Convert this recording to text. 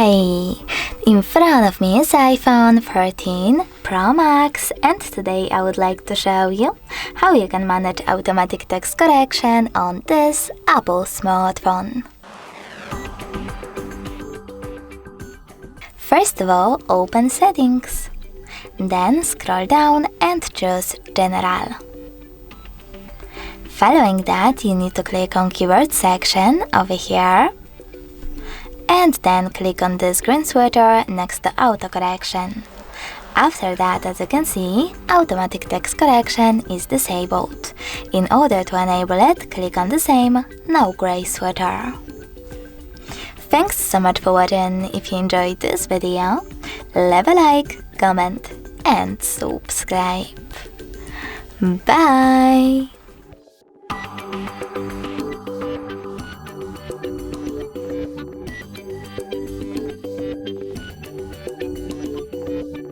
Hey! In front of me is iPhone 13 Pro Max, and today I would like to show you how you can manage automatic text correction on this Apple smartphone. First of all, open Settings. Then scroll down and choose General. Following that, you need to click on Keyword section over here. And then click on this green sweater next to autocorrection. After that, as you can see, automatic text correction is disabled. In order to enable it, click on the same no gray sweater. Thanks so much for watching. If you enjoyed this video, leave a like, comment and subscribe. Bye!